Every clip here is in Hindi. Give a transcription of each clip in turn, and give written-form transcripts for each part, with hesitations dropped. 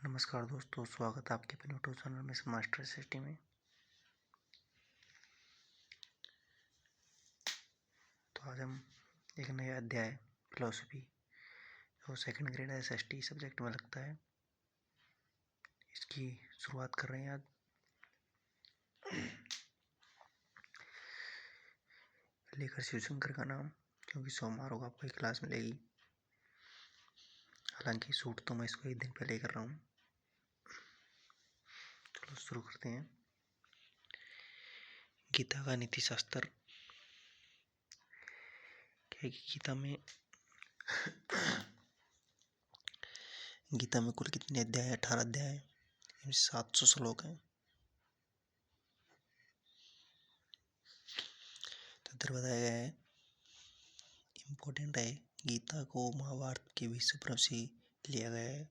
नमस्कार दोस्तों, स्वागत है आपके अपने यूट्यूब चैनल में मास्टर एसएसटी में। तो आज हम एक नया अध्याय फिलोसफी जो सेकंड ग्रेड एसएसटी सब्जेक्ट में लगता है, इसकी शुरुआत कर रहे हैं आज। लेकर शिवशंकर का नाम, क्योंकि सोमवार को आपको एक क्लास मिलेगी। हालांकि शूट तो मैं इसको एक दिन पहले ही कर रहा हूँ। चलो शुरू करते हैं। गीता का नीति शास्त्र। क्या है कि गीता में कुल कितने अध्याय है? 18 अध्याय है, 700 श्लोक हैं। तो इधर बताया गया है, इम्पोर्टेंट है, गीता को महाभारत के विश्व पर्व से लिया गया है।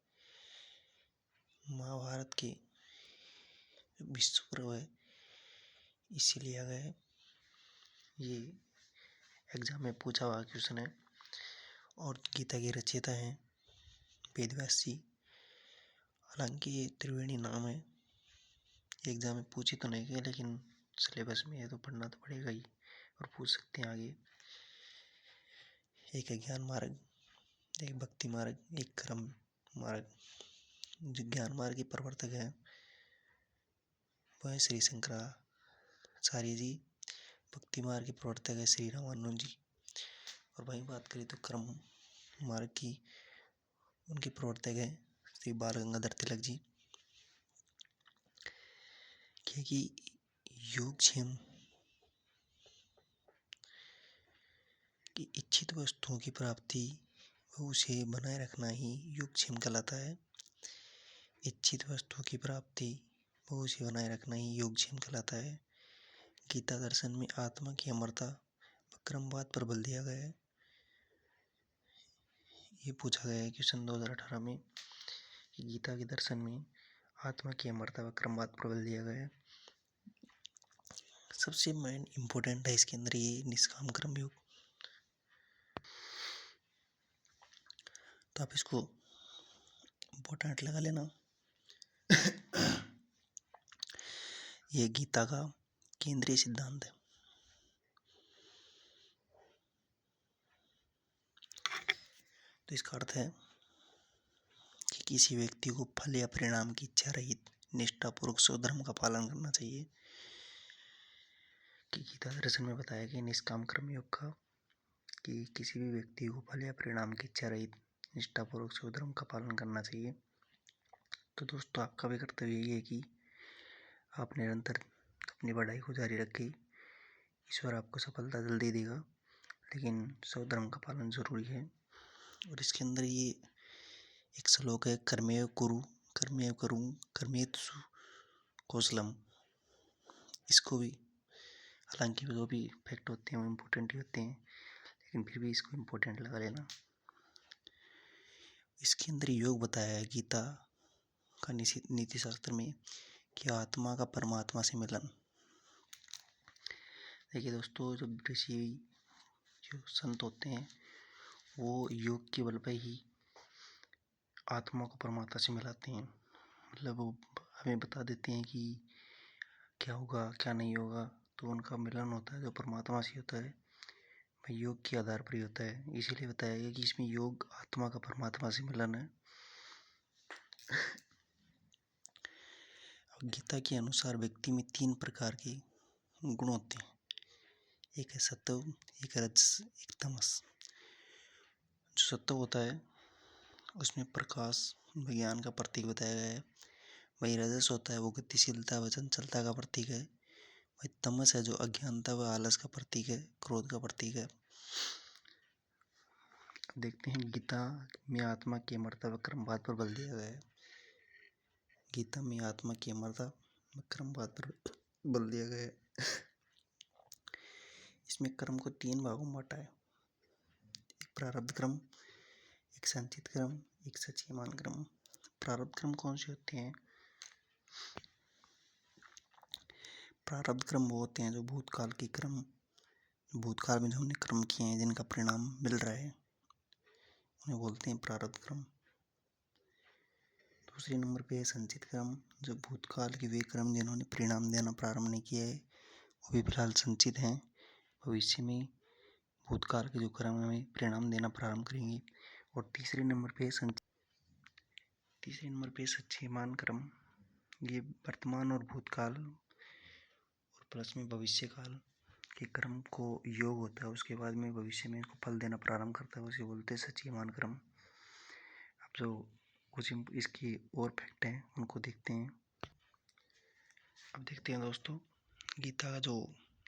महाभारत के विश्व पर्व है, इससे लिया गया है। ये एग्जाम में पूछा हुआ क्वेश्चन है। और गीता के रचयिता हैं वेदव्यास जी। हालांकि ये त्रिवेणी नाम है। एग्जाम में पूछे तो नहीं गए, लेकिन सिलेबस में है तो पढ़ना तो पड़ेगा ही, और पूछ सकते हैं आगे। एक ज्ञान मार्ग, एक भक्ति मार्ग, एक कर्म मार्ग। जो ज्ञान मार्ग के प्रवर्तक है वह है श्री शंकराचार्य जी। भक्ति मार्ग के प्रवर्तक है श्री रामानुज जी। और वहीं बात करें तो कर्म मार्ग की, उनके प्रवर्तक है श्री बाल गंगाधर तिलक जी। क्योंकि योगक्षेम की इच्छित वस्तुओं की प्राप्ति व उसे बनाए रखना ही योगक्षेम कहलाता है। इच्छित वस्तुओं की प्राप्ति व उसे बनाए रखना ही योगक्षेम कहलाता है। गीता दर्शन में आत्मा की अमरता व क्रमवाद पर बल दिया गया है। ये पूछा गया है क्वेश्चन 2018 में कि गीता के दर्शन में आत्मा की अमरता व क्रमवाद पर बल दिया गया है। सबसे मेन इम्पोर्टेंट है इसके अंदर ये निष्काम कर्म योग। तो आप इसको इम्पोर्टेंट लगा लेना। ये गीता का केंद्रीय सिद्धांत है। तो इसका अर्थ है कि किसी व्यक्ति को फल या परिणाम की इच्छा रहित निष्ठापूर्वक स्वधर्म का पालन करना चाहिए। कि गीता दर्शन में बताया गया निष्काम कर्म योग का, कि किसी भी व्यक्ति को फल या परिणाम की इच्छा रहित निष्ठापूर्वक स्वधर्म का पालन करना चाहिए। तो दोस्तों, आपका भी कर्तव्य यही है कि आप निरंतर अपनी पढ़ाई को जारी रखें। ईश्वर आपको सफलता जल्दी देगा, लेकिन स्वधर्म का पालन जरूरी है। और इसके अंदर ये एक श्लोक है, कर्मेव कुरु कर्मेव करूँ कर्मेत्सु कौशलम। इसको भी, हालांकि जो भी फैक्ट होते हैं वो इम्पोर्टेंट ही होते हैं, लेकिन फिर भी इसको इम्पोर्टेंट लगा लेना। इसके अंदर योग बताया है गीता का नीति शास्त्र में, कि आत्मा का परमात्मा से मिलन। देखिए दोस्तों, जो ऋषि जो संत होते हैं वो योग के बल पर ही आत्मा को परमात्मा से मिलाते हैं। मतलब वो हमें बता देते हैं कि क्या होगा क्या नहीं होगा। तो उनका मिलन होता है जो परमात्मा से होता है, वह योग के आधार पर ही होता है। इसीलिए बताया गया कि इसमें योग आत्मा का परमात्मा से मिलन है। गीता के अनुसार व्यक्ति में 3 प्रकार के गुण होते हैं। एक है सत्व, एक है रजस, एक तमस। जो सत्व होता है उसमें प्रकाश विज्ञान का प्रतीक बताया गया है। वही रजस होता है वो गतिशीलता व चंचलता का प्रतीक है। वही तमस है जो अज्ञानता व आलस का प्रतीक है, क्रोध का प्रतीक है। देखते हैं गीता में आत्मा की अमरता व क्रमवाद पर बल दिया गया है। गीता में आत्मा की अमरता व क्रमवाद पर बल दिया गया है। इसमें कर्म को 3 भागों में बांटा है। एक प्रारब्ध क्रम, एक संचित क्रम, एक सचेमान क्रम। प्रारब्ध क्रम कौन से होते हैं? प्रारब्ध क्रम वो होते हैं जो भूतकाल के क्रम, भूतकाल में जो हमने कर्म किए हैं जिनका परिणाम मिल रहा है, उन्हें बोलते हैं प्रारब्ध क्रम। दूसरे नंबर पे है संचित कर्म, जो भूतकाल के वे कर्म जिन्होंने परिणाम देना प्रारंभ नहीं किया है वो भी फिलहाल संचित हैं, भविष्य में भूतकाल के जो कर्म हमें परिणाम देना प्रारंभ करेंगे। और तीसरे नंबर पे सचेयमान कर्म, ये वर्तमान और भूतकाल और प्लस में भविष्य काल के कर्म को योग होता है, उसके बाद में भविष्य में इसको फल देना प्रारंभ करता है, उसे बोलते हैं सचेयमान कर्म। अब जो कुछ इसकी और फैक्ट हैं उनको देखते हैं। अब देखते हैं दोस्तों, गीता का जो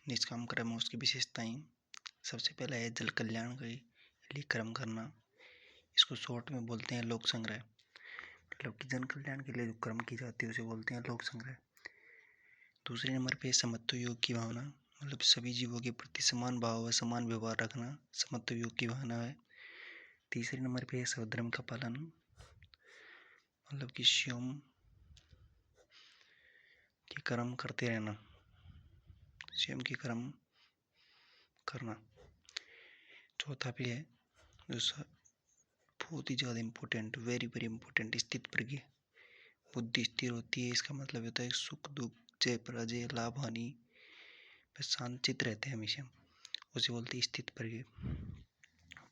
निष्काम कर्म है उसकी विशेषताएं। सबसे पहला है जल कल्याण के लिए कर्म करना, इसको शॉर्ट में बोलते हैं लोक संग्रह, मतलब कि जन कल्याण के लिए जो कर्म की जाती है उसे बोलते हैं लोक संग्रह। दूसरे नंबर पे समत्व योग की भावना, मतलब सभी जीवों के प्रति समान भाव व समान व्यवहार रखना, समत्व योग की भावना है। तीसरे नंबर पे स्वधर्म का पालन, मतलब कि स्वयं के कर्म करते रहना, स्वयं के कर्म करना। चौथा पे है जो बहुत ही ज़्यादा इम्पोर्टेंट, वेरी वेरी इम्पोर्टेंट, स्थित प्रज्ञ, बुद्धि स्थिर होती है। इसका मतलब होता है सुख दुख जय पराजय लाभ हानि में शांतचित रहते हैं हमेशा, उसे बोलते हैं स्थित प्रज्ञ।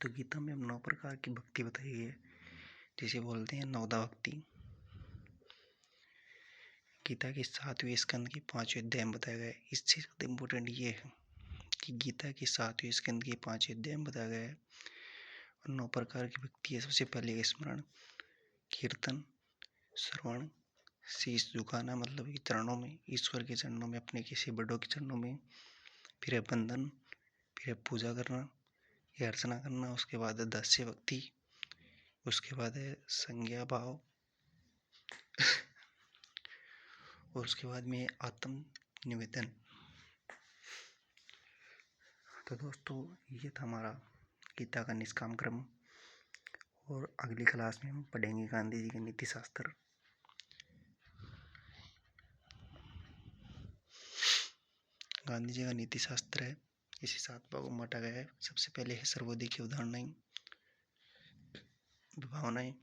तो गीता में हम 9 प्रकार की भक्ति बताई गई है, जिसे बोलते हैं नवदा भक्ति। गीता के 7वें स्कंद के 5वें अध्याय में बताया गया है। इससे ज़्यादा इम्पोर्टेंट ये है कि गीता के 7वें स्कंद के 5वें अध्याय में बताया गया है और 9 प्रकार की भक्ति है। सबसे पहले स्मरण, कीर्तन, श्रवण, शीश झुकाना, मतलब कि चरणों में, ईश्वर के चरणों में, अपने किसी बड़ों के चरणों में, फिर है बंधन, फिर है पूजा करना या अर्चना करना, उसके बाद है दास्य भक्ति, उसके बाद है संज्ञा भाव और उसके बाद में आत्म निवेदन। तो दोस्तों ये था हमारा गीता का निष्काम कर्म, और अगली क्लास में हम पढ़ेंगे गांधी जी के नीति शास्त्र। गांधी जी का नीति शास्त्र है, इसे 7 भागों में बांटा गया है। सबसे पहले है सर्वोदय की अवधारणाएं, भावनाएं,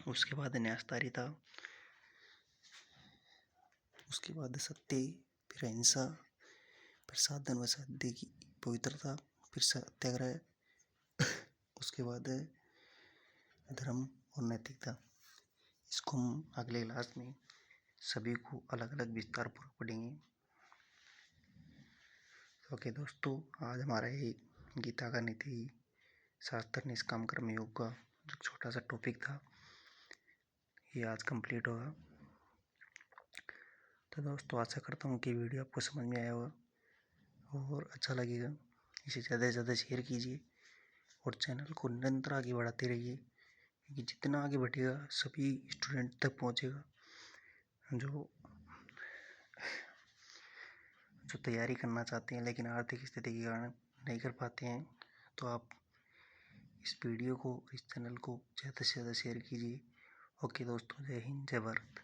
उसके बाद है न्यायकारिता, उसके बाद सत्य, फिर अहिंसा, फिर साधन व साध्य की पवित्रता, फिर सत्याग्रह, उसके बाद है धर्म और नैतिकता। इसको हम अगले क्लास में सभी को अलग अलग विस्तार पूर्वक पढ़ेंगे। ओके दोस्तों, आज हमारा ये गीता का नीति शास्त्र निष्काम कर्म योग का जो छोटा सा टॉपिक था ये आज कंप्लीट होगा। तो दोस्तों आशा करता हूँ कि वीडियो आपको समझ में आया होगा और अच्छा लगेगा। इसे ज़्यादा से ज़्यादा शेयर कीजिए और चैनल को निरंतर आगे बढ़ाते रहिए, क्योंकि जितना आगे बढ़ेगा सभी स्टूडेंट तक पहुँचेगा जो तैयारी करना चाहते हैं लेकिन आर्थिक स्थिति के कारण नहीं कर पाते हैं। तो आप इस वीडियो को, इस चैनल को ज़्यादा से ज़्यादा शेयर कीजिए। ओके दोस्तों, जय हिंद, जय भारत।